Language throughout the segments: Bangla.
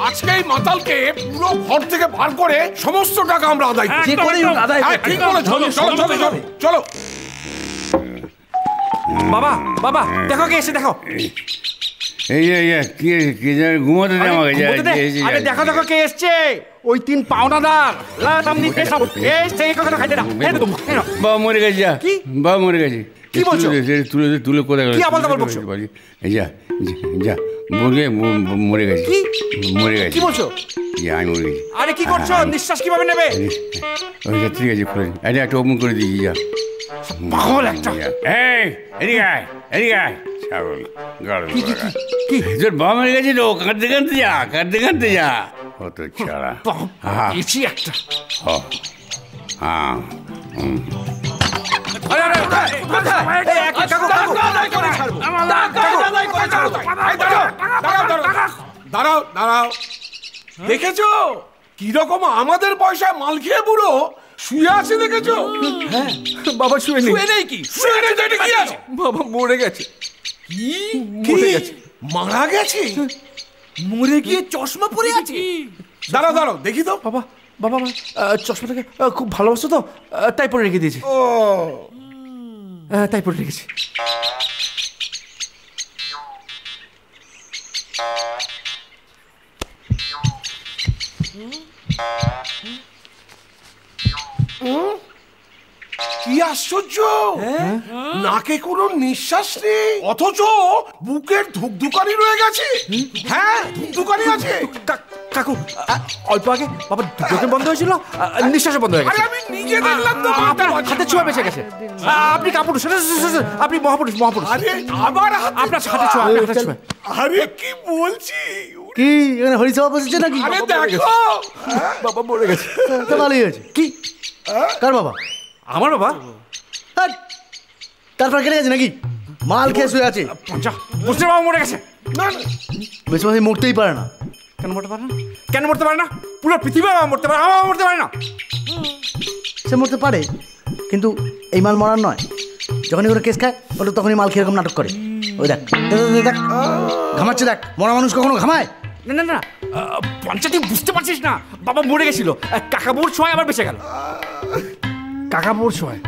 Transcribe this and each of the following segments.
আজকে এই মাতালকে পুরো ঘর থেকে বার করে সমস্ত টাকা আমরা আদায় করি। ঠিক বলে, চলো চলো চলো চলো চলো। বাবা বাবা দেখো কে এসে, দেখো। ঘুমোতে দে আমাকে। আরে দেখো দেখো কে এসছে, ওই 3 পাওনাদার। বাবা মরে গেছে। যা বাবা মরে গেছে। কি বলছো? তুলে তুলে কোথায় কি আবার বলছো? যা যা বলবে মরে গেছে। মরে গেছে। কি বলছো? আমি মরে গেছি। আরে কি করছো? নিঃশ্বাস কিভাবে নেবে? ঠিক আছে, খুলে আরে একটা ওপেন করে দিয়েছি। যা পাগল একটা। এদিকে আয়, এদিকে আয়। ছাগল গাড়ি তোর বাবা মরে গেছে তো, কাঁদতে কাঁদতে যা, কাঁদতে কাঁদতে যা। ও তো ছাড়া একটা। হ্যাঁ দাঁড়াও দাঁড়াও, দেখেছো কিরকম আমাদের পয়সায় মাল খেয়ে বুড়ো শুয়ে আছে? দেখেছো? হ্যাঁ বাবা শুয়ে নেই। শুয়ে নেই কি? শুয়ে নেই তো এটা কি আছে? বাবা মরে গেছে। কি মরে গেছে? মারা গেছে? মরে গিয়ে চশমা পরে আছে। দাঁড়াও দাঁড়াও দেখি তো। বাবা বাবা চশমাটাকে খুব ভালোবাসো তো, তাই পরে রেখে দিয়েছি। ও তাই পরে রেখেছি। কি আশ্চর্য, নাকে কোনো নিঃশ্বাস নেই, অথচ বুকের ধুকধুকানি রয়ে গেছে। হ্যাঁ ধুকধুকানি আছে। কাকু অল্প আগে বাবা ঢোকে বন্ধ হয়েছিল, নিঃশ্বাসে বন্ধ হয়ে গেছে। আমি নিজে দেখলাম তো। আপনার হাতে ছোঁয়া বেঁচে গেছে। আপনি কাপুরুষ, আপনি মহাপুরুষ মহাপুরুষ। আরে আবার আপনার হাতে ছোঁয়া, হাতে ছোঁয়া। আরে কি বলছি? কি এখানে হরিসভা বসেছে নাকি? আরে দেখো বাবা মরে গেছে। ভালোই হয়েছে। কি কার বাবা? আমার বাবা। তারপর কেটে গেছে নাকি? মাল খেয়ে শুয়ে আছে। বুঝতে বাবা মরে গেছে। না বেশি মাঝে মরতেই পারে না। কেন মরতে পারে না? কেন মরতে পারে না? পুরো পৃথিবী মরতে পারে, আমার মরতে পারে না। সে মরতে পারে, কিন্তু এই মাল মরার নয়। যখনই ওরা কেস খায় ওটা তখনই মাল খেয়ে এরকম নাটক করে। ওই দেখ দেখ ঘামাচ্ছে, দেখ। মরা মানুষ কখনো ঘামায় না? না না পঞ্চায়েত বুঝতে পারছিস না, বাবা মরে গেছিল, কাকাবুর ছোঁয়ায় আবার বেঁচে গেল। কাকাবুর ছোঁয়ায়।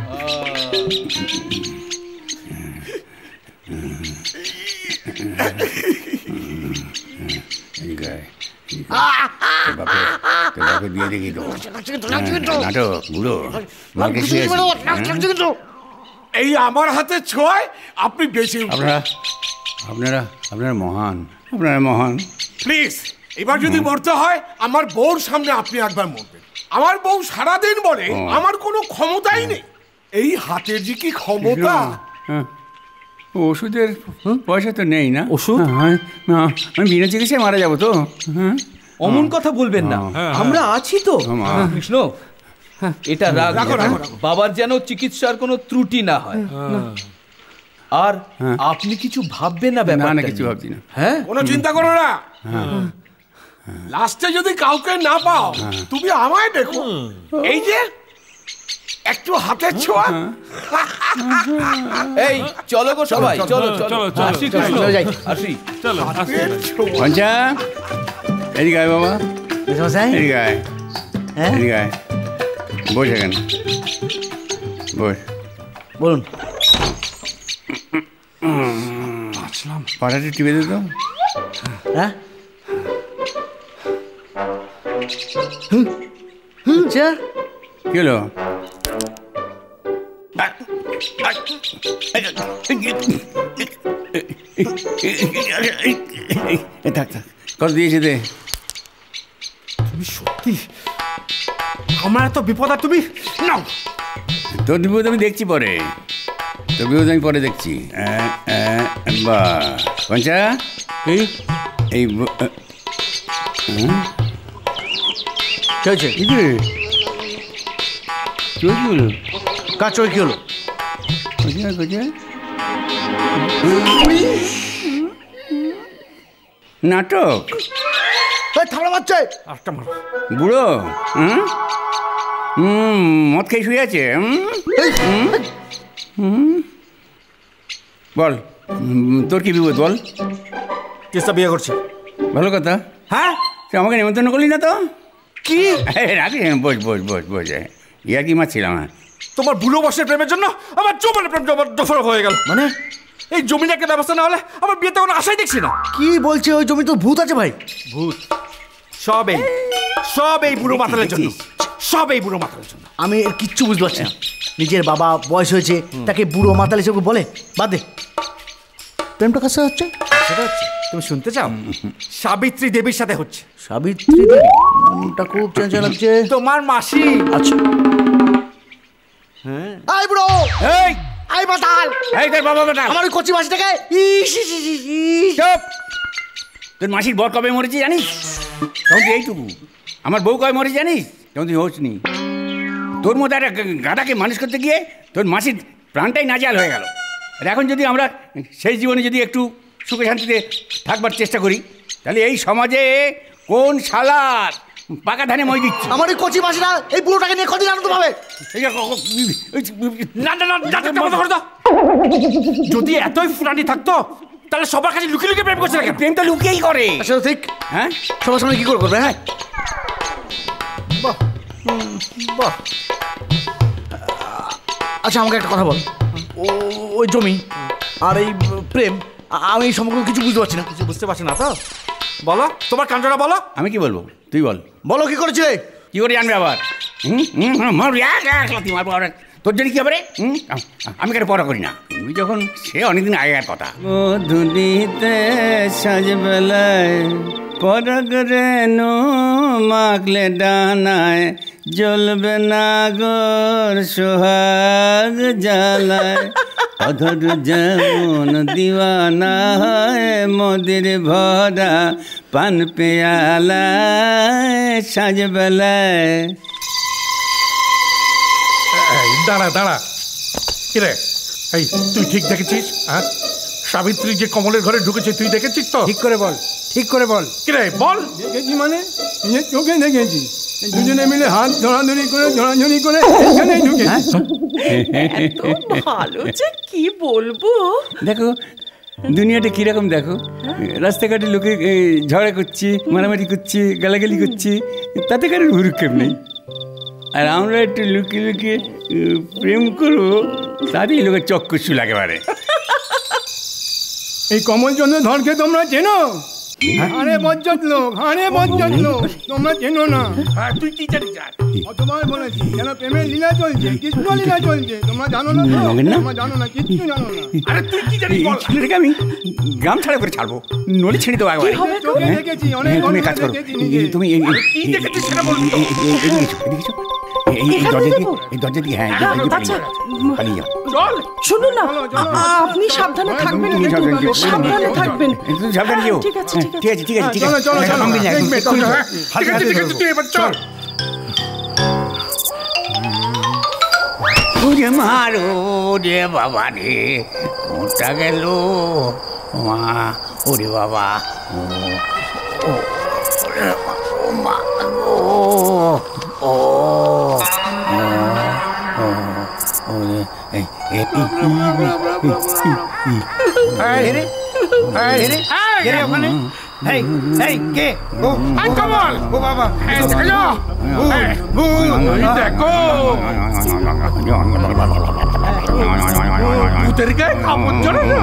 দিয়ে দেখি তো নাটক বুড়ো মাকে শুয়ে আছে। এই আমার হাতে ছোঁয়ায় আপনি বেঁচে। আপনারা আপনারা মহান, আপনারা মহান। প্লিজ এবার যদি মরতে হয় আমার বউর সামনে আপনি একবার মরবেন। আমার বউ সারাদিন বলে আমার কোনো ক্ষমতাই নেই। এই হাতের যে কি ক্ষমতা। ওষুধের পয়সা তো নেই না? ওষুধ? আমি বিনা চিকিৎসায় মারা যাবো তো। অমন কথা বলবেন না, আমরা আছি তো। কৃষ্ণ এটা রাখো, বাবার যেন চিকিৎসার কোনো ত্রুটি না হয়। আর আপনি কিছু ভাববেন না ব্যাপারটা। না কিছু ভাবছি না। হ্যাঁ কোনো চিন্তা করো না। লাস্টে যদি কাউকে না পাও তুমি আমায় দেখো। এই যে একটু হাতের ছোঁয়া। এই চলো গো সবাই, চলো চলো আসি, আসি চলো। পঞ্চা এদিকে আয় বাবা, এদিকে আয়, এদিকে আয়। বস এখানে, বস। বলুন। পাটাটি টিপে দে তো। হ্যাঁ কি হলো? কত দিয়েছে দে। তুমি সত্যি আমার এত বিপদ আর তুমি নাও। তোর বিপদ আমি দেখছি পরে, তোর বিপদ আমি পরে দেখছি। বা পঞ্চা এই কি হয়েছে? কি হলো? কার চোখে কি হলো? নাটক থামড়া মারছে বুড়ো। মদ খেয়ে শুয়ে আছে। বল তোর কি বিপদ বল। কেসটা বিয়ে করছে। ভালো কথা। হ্যাঁ তুই আমাকে নিমন্ত্রণ করলি না তো? কি রাখি, বস বস বস বস। ইয়ার কি মারছিলাম? তোমার বুড়ো বসের প্রেমের জন্য আমার জমির প্রেম দফর হয়ে গেল। মানে এই জমির একটা ব্যবস্থা না হলে আমার বিয়েতে কোনো আশাই দেখছি না। কি বলছে? ওই জমি তো ভূত আছে ভাই। ভূত? সব এই বুড়ো মাতালের জন্য, সব এই বুড়ো মাতালের জন্য। আমি এর কিচ্ছু বুঝতে পারছি না। নিজের বাবা বয়স হয়েছে, তাকে বুড়ো মাতাল হিসেবে বলে? বাদ দে। প্রেমটা কাছে হচ্ছে? সেটা হচ্ছে, তুমি শুনতে চাও? সাবিত্রী দেবীর সাথে হচ্ছে। সাবিত্রী দেবী? নামটা খুব চেঞ্জা লাগছে। তোমার মাসি। আচ্ছা। হ্যাঁ। আই বুড়ো, এই আই মাতাল, এই তোর বাবা বেটা, আমার ওই কচি মাসিটাকে। চুপ! তোর মাসির বর কবে মরেছে জানিস? তখন তুই এইটুকু। আমার বউ কবে মরেছে জানিস? তখন তুই হোস নি। তোর মতো একটা গাধাকে মানুষ করতে গিয়ে তোর মাসির প্রাণটাই নাজাল হয়ে গেল। আর এখন যদি আমরা সেই জীবনে যদি একটু সুখে শান্তিতে থাকবার চেষ্টা করি, তাহলে এই সমাজে কোন শালার পাকা ধানে মই দিচ্ছে? আমার ওই কচি মাসিটা এই বুড়োটাকে নিয়ে কদিন আনন্দ পাবে? যদি এতই ফুরানি থাকতো তাহলে সবার কাছে লুকিয়ে লুকিয়ে প্রেম করছে না কেন? প্রেম তো লুকিয়েই করে। আসলে ঠিক। হ্যাঁ, সবার সামনে কি করে করবে? হ্যাঁ, বাহ বাহ। আচ্ছা আমাকে একটা কথা বল, ওই জমি আর এই প্রেম, আমি এই সম্পর্কে কিছু বুঝতে পারছি না। কিছু বুঝতে পারছি না তো? বলো, তোমার কাণ্ডটা বলো। আমি কি বলবো? তুই বল। বলো কি করেছিলে? কি করে জানবে আবার? তোর জন্য কি হবে রে? আমি কেন পড়া করি না? তুই যখন, সে অনেকদিন আগের কথা। ও ধুনিতে সাজবেলায় পরগ রেণু মাখলে ডানায়, জ্বলবে না গোর সোহাগ জ্বালায়। অধর যেমন দিওয়ানা হয় মদির ভরা পান পেয়ালায় সাজবেলায়। দাঁড়া কিরে, এই তুই ঠিক দেখেছিস? হ্যাঁ, সাবিত্রী যে কমলের ঘরে ঢুকেছে তুই দেখেছিস তো? ঠিক করে বল, ঠিক করে বল। কিরে বল। দেখেছি মানে নিজের চোখে দেখেছি। দুজনে মিলে হাত ধরাধরি করে এখানেই ঢুকেছি। এত ভালো যে কি বলবো। দেখো দুনিয়াটা কিরকম, দেখো রাস্তাঘাটে লোকে ঝগড়া করছি, মারামারি করছি, গালাগালি করছি, তাতে কারোর ভুরুক্ষেপ নেই। আর আমরা একটু লুকিয়ে লুকিয়ে প্রেম করবো, তাতেই লোকের চক্ষুশু লাগে বারে। এই কমল চন্দ্র ধরকে তোমরা চেনো? আরে বজ্জত লোক, আরে বজ্জত লোক, তোমরা চেনো না? তুই কি জানিস? কতবার বলেছি যেন প্রেমের লীলা চলছে, কৃষ্ণ লীলা চলছে, তোমরা জানো না? তোমরা জানো না, কিচ্ছু জানো না। আরে তুই কি জানিস? এই ছেলেটাকে আমি গ্রাম ছাড়া করে ছাড়বো, নলি ছেড়ে দেবো একবারে। চোখে দেখেছি, অনেক তুমি কাজ করো, তুমি কি দেখেছিস সেটা বলবি তো? এই দরজা দিয়ে, হ্যাঁ পালিয়ে যাও। চল শুনুন না, চলো, চলো। আপনি সাবধানে থাকবেন, তুমি সাবধানে থাকবেন। তুমি সাবধানে যেও। ঠিক আছে, ঠিক আছে। ঠিক আছে, ঠিক আছে, ঠিক আছে। চলো, চলো, সামনে যাও, দেখবে, এক্ষুনি চলো। চলো। ঠিক আছে ঠিক আছে, তুই এবার চল। ওরে মারো রে বাবা রে, কোনটা গেল মা? ওরে বাবা, ও মা, ও ওখানে কে? কমল, ও বাবা, দেখো ভূতের গায়ে কাপড় চলে না।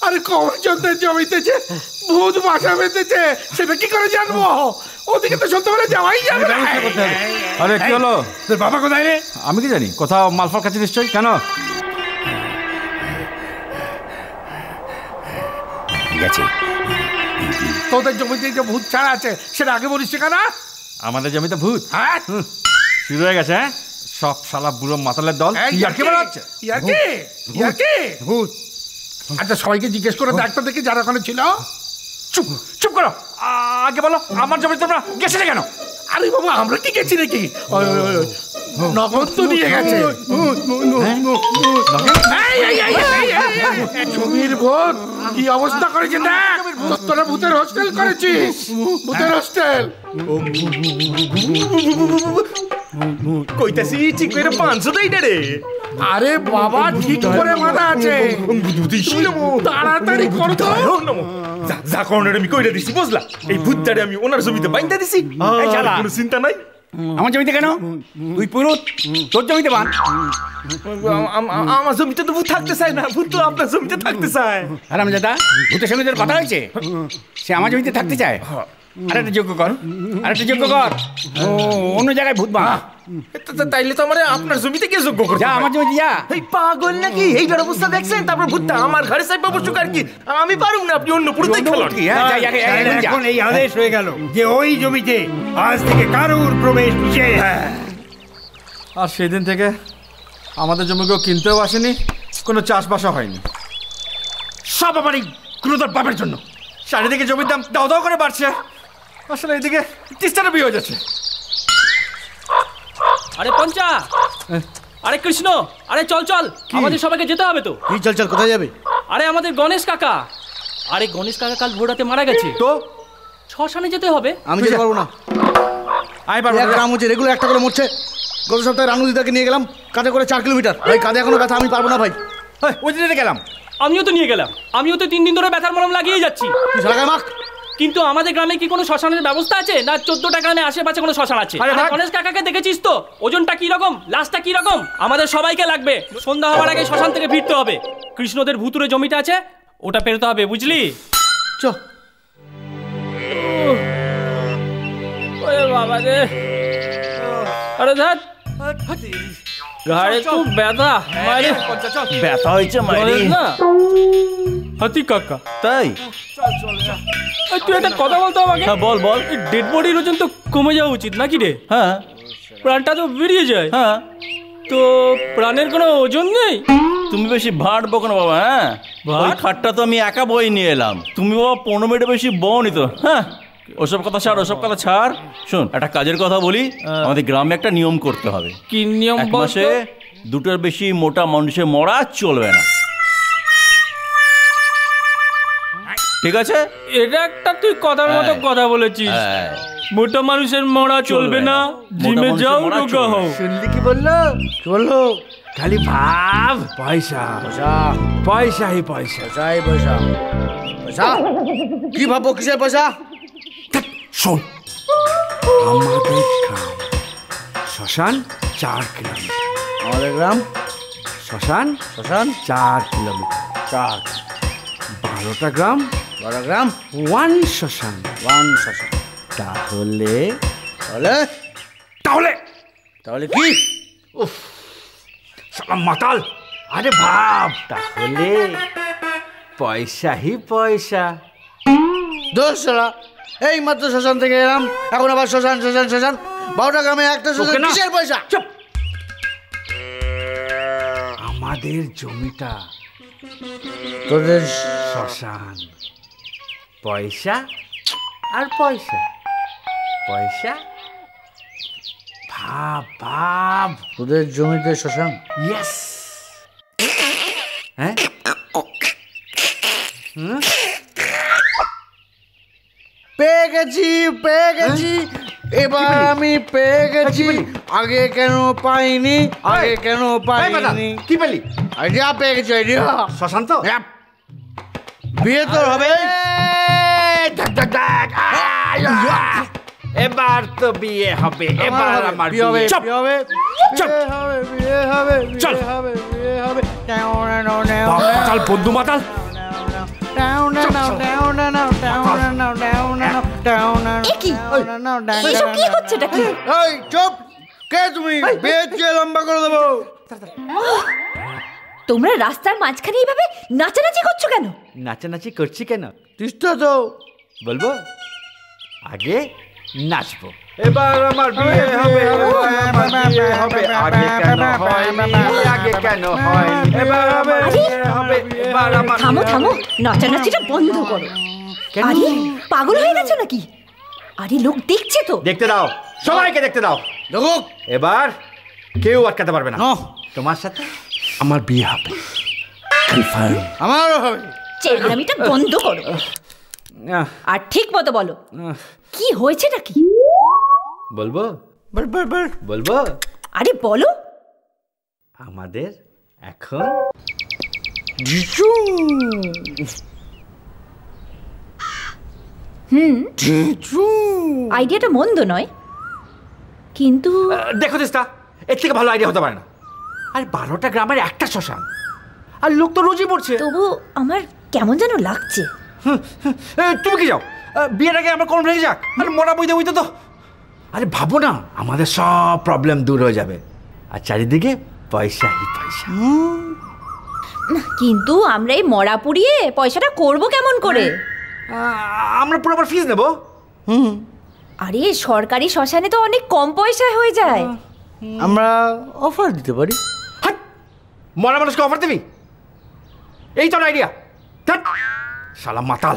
আরে কমল চন্দ্রের জমিতেছে ভূত বাসা বেঁধেছে, সেটা কি করে জানবো? ওদিকে তো সত্যি বলে যাওয়াই যাবে না। আরে কি হলো? তোর বাবা কোথায় রে? আমি কি জানি, কোথাও মালফাল কাছে নিশ্চয়ই। কেন? গেছে। তোদের জমিতে যে ভূত ছাড়া আছে সেটা আগে বলিস কেন? আমাদের জমিতে ভূত? হ্যাঁ, শুরু হয়ে গেছে। হ্যাঁ, সব শালা বুড়ো মাতালের দল। ইয়ার্কি বানাচ্ছে। ইয়ার্কি ভূত। আচ্ছা সবাইকে জিজ্ঞেস করে দেখ তো দেখি যারা ওখানে ছিল। চুপ চুপ করো, আগে বলো আমার জমিতে তোমরা গেছিলে কেন? আরে বাবা আমরা কি গেছি নাকি? নগদ তো নিয়ে গেছে। জমির ভূত কি অবস্থা করেছে দেখ। তোরা ভূতের হোস্টেল করেছিস, ভূতের হোস্টেল। কইতাছি ঠিক করে 500 দেই রে। আরে বাবা ঠিক করে মাথা আছে, তাড়াতাড়ি করো তো। যা করণের আমি কইরা দিছি বুঝলা। এই ভূতটারে আমি ওনার জমিতে বাইন্দা দিছি, কোনো চিন্তা নাই। আমার জমিতে কেন? তুই পুরুত, তোর জমিতে বান। আমার জমিতে তো ভূত থাকতে চায় না, ভূত তো আপনার জমিতে থাকতে চায়। হারামজাদা, ভূতের সঙ্গে তোর কথা হয়েছে? সে আমার জমিতে থাকতে চায়। আরেকটা যোগ্য কর, আরেকটা যোগ্য কর। ও অন্য জায়গায় ভূত বান। তাইলে তো আমার আপনার জমিতে কে যোগ্য করতে? যা আমার জমিতে যা। এই পাগল নাকি? এইটার অবস্থা দেখছেন? তারপর ভূতটা আমার ঘরে চাইবা বসুক আর কি। আমি পারুম না, আপনি অন্য পুরুত খেলোয়াড়। এখন এই আদেশ হয়ে গেল যে ওই জমিতে আজ থেকে কারুর প্রবেশ নিষেধ। আর সেদিন থেকে আমাদের জমি কেউ কিনতেও আসেনি, কোনো চাষবাসও হয়নি। সব আমার এই ক্রোধার বাপের জন্য। চারিদিকে জমির দাম দাও দাও করে বাড়ছে, আসলে এদিকে তিস্তাটা বিয়ে হয়ে যাচ্ছে। আরে পঞ্চা, আরে কৃষ্ণ, আরে চল চল, আমাদের সবাইকে যেতে হবে তো। কি চল চল, কোথায় যাবে? আরে আমাদের গণেশ কাকা, আরে গণেশ কাকা কাল ভোর রাতে মারা গেছে তো শ্মশানে যেতে হবে। আমি যেতে পারবো না। আমি পারবো না। গ্রাম হচ্ছে রেগুলার একটা করে মরছে। গত সপ্তাহে রানুদিদাকে নিয়ে গেলাম কাঁধে করে 4 কিলোমিটার। ভাই কাঁধে এখনো ব্যথা, আমি পারবো না ভাই। ওই দিনে গেলাম, আমিও তো নিয়ে গেলাম, আমিও তো 3 দিন ধরে ব্যথার মলম লাগিয়ে যাচ্ছি। তুই সারা গায়ে মাখ। কিন্তু আমাদের গ্রামে কি কোনো শ্মশানের ব্যবস্থা আছে? না 14টা গ্রামে আশেপাশে কোনো শ্মশান আছে? আরে ভাগ। গণেশ কাকাকে দেখেছিস তো, ওজনটা কি রকম, লাশটা কি রকম? আমাদের সবাইকে লাগবে, সন্ধ্যা হওয়ার আগে শ্মশান থেকে ফিরতে হবে। কৃষ্ণদের ভুতুরে জমিটা আছে, ওটা পেরোতে হবে, বুঝলি? চ। ওরে বাবা রে, আরে ধ্যাৎ, ঘাড়ে খুব ব্যথা, মারি ব্যথা হয়েছে মাইরি। না হাতি কাকা, তাই? এই তুই একটা কথা বলতো আমাকে। হ্যাঁ বল বল। ডেড বডির ওজন তো কমে যাওয়া উচিত নাকি রে? হ্যাঁ প্রাণটা তো বেরিয়ে যায়। হ্যাঁ, তো প্রাণের কোনো ওজন নেই? তুমি বেশি ভাট বকো না বাবা। হ্যাঁ, ওই খাটটা তো আমি একা বই নিয়ে এলাম, তুমি বাবা 15 মিনিটে বেশি বওনি তো। হ্যাঁ, ওসব কথা ছাড়, ওসব কথা ছাড়। শোন, একটা কাজের কথা বলি, আমাদের গ্রামে একটা নিয়ম করতে হবে। কি নিয়ম? 1 মাসে 2টোর বেশি মোটা মানুষের মরা চলবে না, ঠিক আছে? এটা একটা তুই কথার মতো কথা বলেছিস। হ্যাঁ, মোটা মানুষের মরা চলবে না, জিমে মানুষের যাও মরা রোগা চলবে হও। না। শুনলি কি বললো? কি বললো? খালি ভাব পয়সা পয়সা পয়সাই পয়সা। পয়সাই পয়সা। পয়সা কি ভাববো, কিসের পয়সা? শোন, আমাদের গ্রাম শ্মশান 4 কিলোমিটার। আমাদের গ্রাম শ্মশান শ্মশান 4 কিলোমিটার। 4। 12টা গ্রাম, 12 গ্রাম 1 শ্মশান। 1 শ্মশান। তাহলে তাহলে তাহলে তাহলে কি? শালা মাতাল। আরে ভাব, তাহলে পয়সাই পয়সা। দোসরা এই মাত্র শ্মশান থেকে এলাম, এখন আবার শ্মশান শ্মশান শ্মশান। 12টা গ্রামে একটা শ্মশান, তোকে না- কিসের পয়সা? চুপ। আমাদের জমিটা তোদের শ্মশান, পয়সা আর পয়সা। পয়সা ভাব ভাব। তোদের জমিতে শ্মশান? ইয়েস। হ্যাঁ, পেয়ে গেছি, পেয়ে গেছি, এবার আমি পেয়ে গেছি। আগে কেন পাইনি, আগে কেন পাইনি? কি পেলি? আইডিয়া পেয়ে গেছি, আইডিয়া। শ্মশান তো বিয়ে তোর হবে? এবার তো বিয়ে হবে, এবার আমার বিয়ে হবে, চুপ। বিয়ে হবে, চুপ। বিয়ে হবে, বিয়ে হবে, চল। বিয়ে হবে, বিয়ে হবে। মাতাল বন্ধু মাতাল। এ কি? এইসব কি হচ্ছেটা কি? এই চুপ! কে তুমি? বিয়ে চেয়ে লম্বা করে দেবো। তোমরা রাস্তার মাঝখানে এইভাবে নাচানাচি করছো কেন? নাচানাচি করছি কেন তিস্তা তো বলবো? আগে নাচবো। এবার আমার বিয়ে হবে, এবার আমার বিয়ে হবে। আগে কেন হয়নি, আগে কেন হয়নি? এবার আমার বিয়ে হবে, এবার আমার থামো থামো, নাচানাচিটা বন্ধ করো। আরে পাগল হয়ে গেছো নাকি? আরে লোক দেখছে তো। দেখতে দাও, সবাইকে দেখতে দাও। দেখুক। এবার কেউ আটকাতে পারবে না। তোমার সাথে আমার বিয়ে হবে, আমারও হবে। চেহারামিটা বন্ধ করো আর ঠিক মতো বলো কি হয়েছে নাকি? বলবো বলবো? আরে বলো। আমাদের এখন আইডিয়াটা মন্দ নয়, কিন্তু দেখো চেষ্টা, এর থেকে ভালো আইডিয়া হতে পারে না। আর 12টা গ্রামের একটা শ্মশান, আর লোক তো রোজই পড়ছে। তবু আমার কেমন যেন লাগছে। তুমি কি যাও, বিয়ের আগে আমার কোন ভেঙে যাক, আর মরা বইতে বইতে তো। আরে ভাবো না, আমাদের সব প্রবলেম দূর হয়ে যাবে, আর চারিদিকে পয়সাই পয়সা। কিন্তু আমরা এই মরা পুড়িয়ে পয়সাটা করব কেমন করে? আমরা পুরো আবার ফিস নেব। আরে সরকারি শ্মশানে তো অনেক কম পয়সায় হয়ে যায়। আমরা অফার দিতে পারি। মরা মানুষকে অফার দিবি? এই তো আইডিয়া। শালা মাতাল।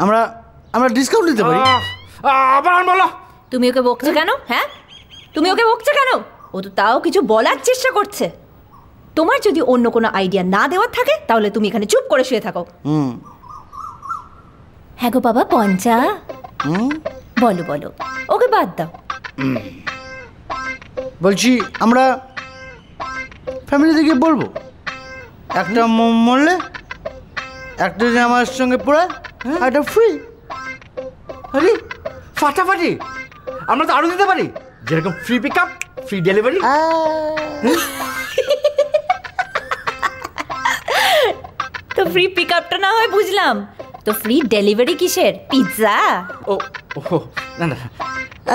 আমরা ডিসকাউন্ট দিতে পারি। আবার বলো। তুমি ওকে বকছো কেন? হ্যাঁ, তুমি ওকে বকছো কেন? ও তো তাও কিছু বলার চেষ্টা করছে। তোমার যদি অন্য কোনো আইডিয়া না দেওয়ার থাকে তাহলে তুমি এখানে চুপ করে শুয়ে থাকো। হ্যাঁ গো বাবা পঞ্চা, বলো বলো, ওকে বাদ দাও। বলছি আমরা ফ্যামিলিতে গিয়ে বলবো একটা মরলে একটা দিন আমার সঙ্গে পুরো একটা ফ্রি। আরে ফাটাফাটি, আমরা তো আরো দিতে পারি, যেরকম free pick up, free delivery. তো ফ্রি পিক আপটা না হয় বুঝলাম, তো ফ্রি ডেলিভারি কিসের? পিৎজা? ও না না,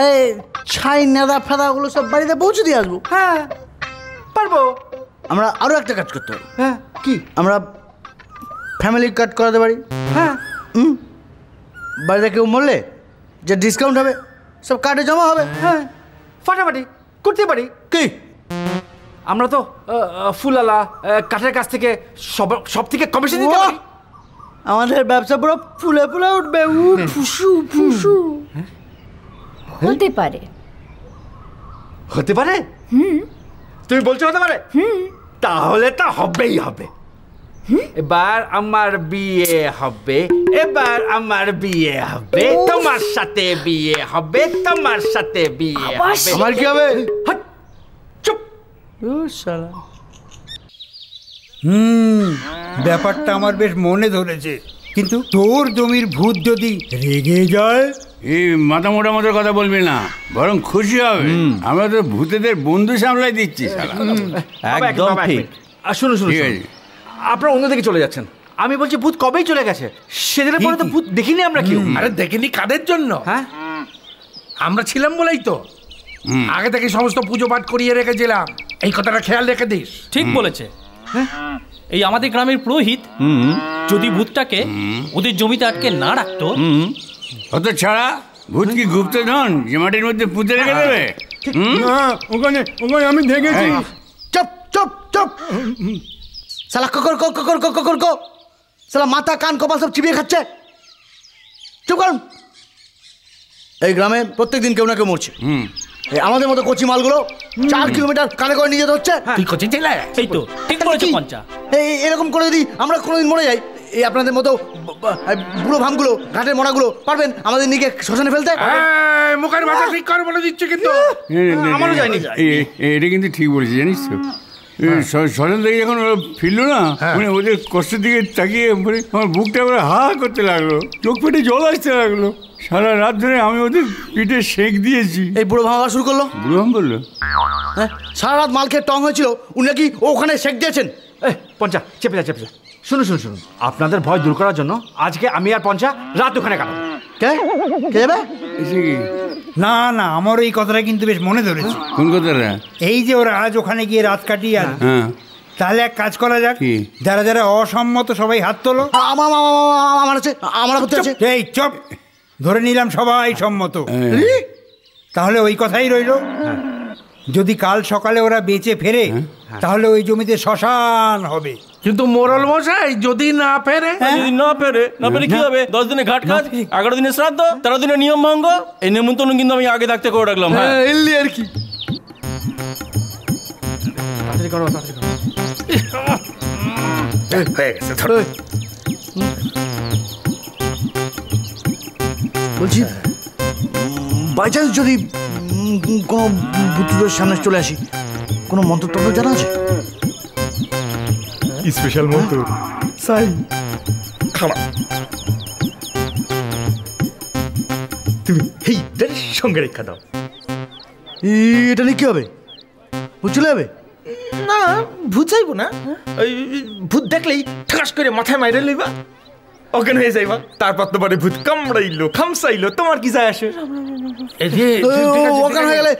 এই ছাই নেদা ফেদাগুলো সব বাড়িতে পৌঁছে দিয়ে আসবো। হ্যাঁ পারবো। আমরা আরও একটা কাজ করতে পারি। হ্যাঁ কি? আমরা ফ্যামিলি কার্ড করাতে পারি। হ্যাঁ বাড়িতে কেউ মরলে যে ডিসকাউন্ট হবে সব কার্ডে জমা হবে। হ্যাঁ ফাটাফাটি করতে পারি। কি? আমরা তো ফুলালা কাঠের কাছ থেকে সব থেকে কমিশন দিতে পারি। আমাদের ব্যবসা পুরো ফুলে ফুলে উঠবে। ফুসু ফুসু। হতে পারে। হতে পারে? তুমি বলছো হতে পারে? তাহলে তা হবেই হবে। এবার আমার বিয়ে হবে, এবার আমার বিয়ে হবে, তোমার সাথে বিয়ে হবে, তোমার সাথে বিয়ে হবে। আমার কি হবে? চুপ। ব্যাপারটা আমার বেশ মনে ধরেছে, কিন্তু তোর জমির ভূত যদি রেগে যায়। এই মাথা মোটা মতো কথা বলবি না, বরং খুশি হবে। আমরা তো ভূতেদের বন্ধু সামলাই দিচ্ছি। একদম ঠিক। শুনুন শুনুন, আপনারা অন্যদিকে চলে যাচ্ছেন। আমি বলছি ভূত কবেই চলে গেছে, সেদিনের পরে তো ভূত দেখিনি আমরা কেউ। আরে দেখিনি কাদের জন্য? হ্যাঁ আমরা ছিলাম বলেই তো আগে থেকে সমস্ত পুজো পাঠ করিয়ে রেখেছিলাম। এই কথাটা খেয়াল রেখে দিস। ঠিক বলেছে। এই আমাদের গ্রামের পুরোহিত যদি ভূতটাকে ওদের জমিতে আটকে না রাখতো। অত ছাড়া ভূত কি গুপ্তধন যে মাটির মধ্যে পুঁতে রেখে দেবে? ওখানে আমি দেখেছি। চুপ চুপ চুপ। সালা ককর ককর ককর ককর, সালা মাথা কান কপাল সব চিবিয়ে খাচ্ছে। চুপ করুন। এই গ্রামে প্রত্যেকদিন কেউ না কেউ মরছে। আমাদের মতো কচি মালগুলো 4 কিলোমিটার কানে করে নিয়ে যেতে হচ্ছে। তুই কচি ছেলে? এই তো ঠিক বলেছো পঞ্চা। এরকম করে যদি আমরা কোনোদিন মরে যাই, এই আপনাদের মতো বুড়ো ভামগুলো, ঘাটের মরাগুলো পারবেন আমাদের নিকে শ্মশানে ফেলতে? মুখের ভাষা ঠিক করে বলে দিচ্ছে কিন্তু আমারও যায়নি। এটা কিন্তু ঠিক বলেছি, জানিস তো। শ্মশান থেকে যখন ওরা ফিরলো না, মানে ওদের কষ্টের দিকে তাকিয়ে আমার বুকটা এবার হা করতে লাগলো, চোখ পেটে জল আসতে লাগলো। সারা রাত ধরে আমি ওদের পিঠে সেঁক দিয়েছি। এই বুড়ো ভাঙা শুরু করলো। বুড়ো ভাম বললো? হ্যাঁ, সারা রাত মাল খেয়ে টং হয়েছিল, উনি নাকি ওখানে সেঁক দিয়েছেন। পঞ্চা চেপে যা চেপে যা। শুনুন শুনুন শুনুন, আপনাদের ভয় দূর করার জন্য আজকে আমি আর পঞ্চা রাত ওখানে কাটাবো। কে যাবে? না না, আমার এই কথাটা কিন্তু বেশ মনে ধরেছে। কোন কথাটা? এই যে ওরা আজ ওখানে গিয়ে রাত কাটিয়ে আসবে, হ্যাঁ, তাহলে এক কাজ করা যাক, যারা যারা অসম্মত সবাই হাত তোলো। আমার আছে, আমার আপত্তি আছে। এই চুপ, ধরে নিলাম সবাই সম্মত। তাহলে ওই কথাই রইল, যদি কাল সকালে ওরা বেঁচে ফেরে তাহলে ওই জমিতে শ্মশান হবে। কিন্তু মোরল মশাই যদি না ফেরে? যদি না ফেরে কি হবে? 10 দিনে ঘাট কাজ, 11 দিনে শ্রাদ্ধ, 13 দিনে নিয়ম ভঙ্গ। এই নেমন্তন্ন কিন্তু আমি আগে থাকতে করে রাখলাম। হ্যাঁ এলি আর কি। তাড়াতাড়ি করো, তাড়াতাড়ি করো। হয়ে গেছে, ধরো। বলছি বাই চান্স যদি কোনো ভূতের সামনে চলে আসি, কোনো মন্ত্র টন্ত্র জানা আছে? স্পেশাল মন্ত্র সাই খারাপ, তুমি এইটার সঙ্গে রেখা দাও। এটা নিয়ে কি হবে? ভূত চলে যাবে? না, ভূত চাইবো না, ওই ভূত দেখলেই ঠাস করে মাথায় মাইরে লইবা, অজ্ঞান হয়ে যাইবা, তারপর তো পরে ভূত কামড়াইলো খামসাইলো, তোমার কি যায় আসে? অজ্ঞান হয়ে গেলে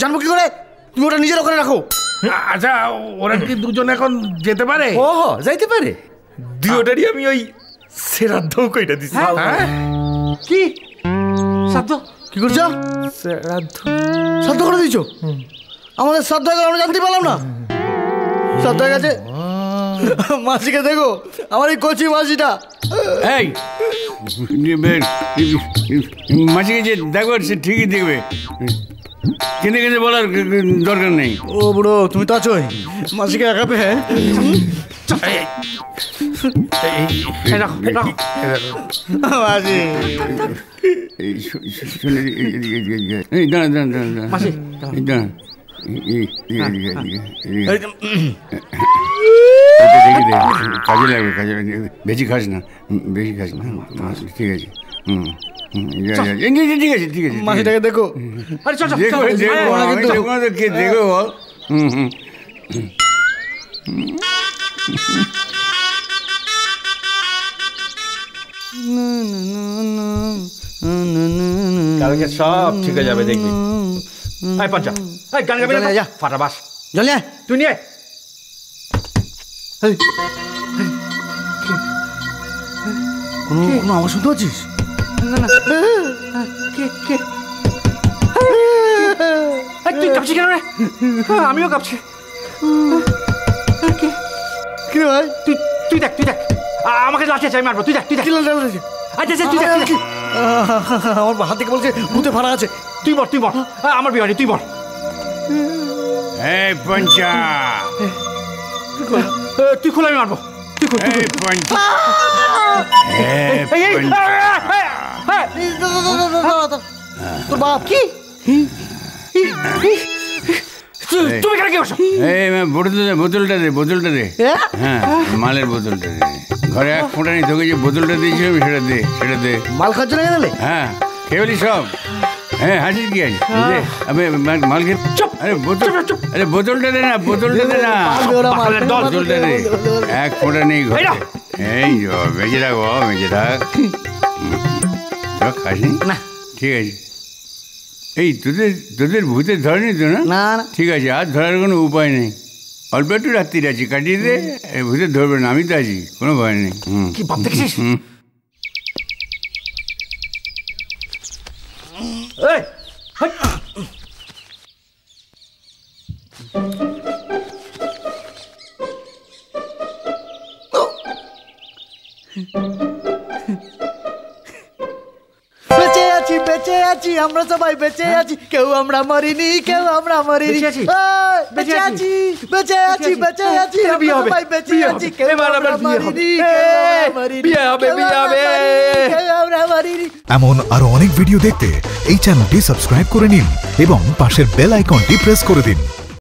জানবো কি করে? তুমি ওটা নিজের ওখানে রাখো। আচ্ছা, ওরা কি দুজন এখন যেতে পারে? ও যাইতে পারে, দুটারই আমি ওই শ্রাদ্ধ কইটা দিছি। কি শ্রাদ্ধ? কি করছো? শ্রাদ্ধ করে দিয়েছো? আমাদের শ্রাদ্ধ হয়ে গেল, আমরা জানতে পারলাম না। শ্রাদ্ধ হয়ে গেছে। মাসিকে দেখো, আমার এই কচি মাসিটা। এই মাসিকে যে দেখবে সে ঠিকই দেখবে, কেঁদে কেঁদে বলার দরকার নেই। ও বুড়ো, তুমি তো আছোই, মাসিকে একা পেয়ে। মাসি দাঁড়া দাঁড়া দাঁড়া মাসি দাঁড়া, কাজে লাগবে, কাজে লাগবে, বেশি খাস না, বেশি খাস না, ঠিক আছে। ঠিক আছে, ঠিক আছে, মাসিটাকে দেখো। দেখো কে দেখো। কালকে সব ঠিক হয়ে যাবে, দেখবি। এই পঞ্চা, এই গান গাবি না? যা ফাটা বাস, জল নিয়ে তুই নিয়ে। কোনো আওয়াজ শুনতে পাচ্ছিস? তুই কাঁপছি কেন রে? আমিও কাঁপছি। কি রে ভাই? তুই দেখ, তুই দেখ, আমাকে লাঠি আছে, আমি মারবো। তুই দেখ, তুই দেখ। আচ্ছা তুই দেখ, আমার হাত থেকে বলছে ভূতে ফাড়া আছে। তুই বল, তুই বল, আমার বিহারি তুই বল। এই পঞ্চা, তুই খোল, আমি মারবো। তুই খোল, তুই পঞ্চা। তোর বাপ কি? তুমি কেন কি করছো? এই বোতলটা দে, বোতলটা দে। হ্যাঁ, মালের বোতলটা দে। ঘরে এক ফোঁটা নেই, তোকে যে বোতলটা দিয়েছিলাম সেটা দে, সেটা দে। মাল খাচ্ছ না গেলে? হ্যাঁ, খেয়ে বলি সব। হ্যাঁ, হাসিস কি আছে? আমি মাল খেয়ে চুপ। আরে বোতল, আরে বোতলটা দে না, বোতলটা দে না, বোতলটা দে। এক ফোঁটা নেই ঘরে। এই বেঁচে থাক, বেঁচে থাক। খাসনি না? ঠিক আছে। এই তোদের ভূতে ধরেনি তো? না না, ঠিক আছে, আর ধরার কোনো উপায় নেই। অল্প একটু রাত্রির আছি, কাটিয়ে দে, ভূতে ধরবে না, আমি তো আছি, কোনো ভয় নেই। কি ভাব দেখছিস? বেঁচে আছি, বেঁচে আছি, আমরা সবাই বেঁচে আছি, কেউ আমরা মরিনি, কেউ আমরা মরিনি। বেঁচে আছি, বেঁচে আছি, বেঁচে আছি, আমরা সবাই বেঁচে আছি, কেউ আমরা মরিনি, কেউ আমরা মরিনি। এমন আরো অনেক ভিডিও দেখতে এই চ্যানেলটি সাবস্ক্রাইব করে নিন এবং পাশের বেল আইকনটি প্রেস করে দিন।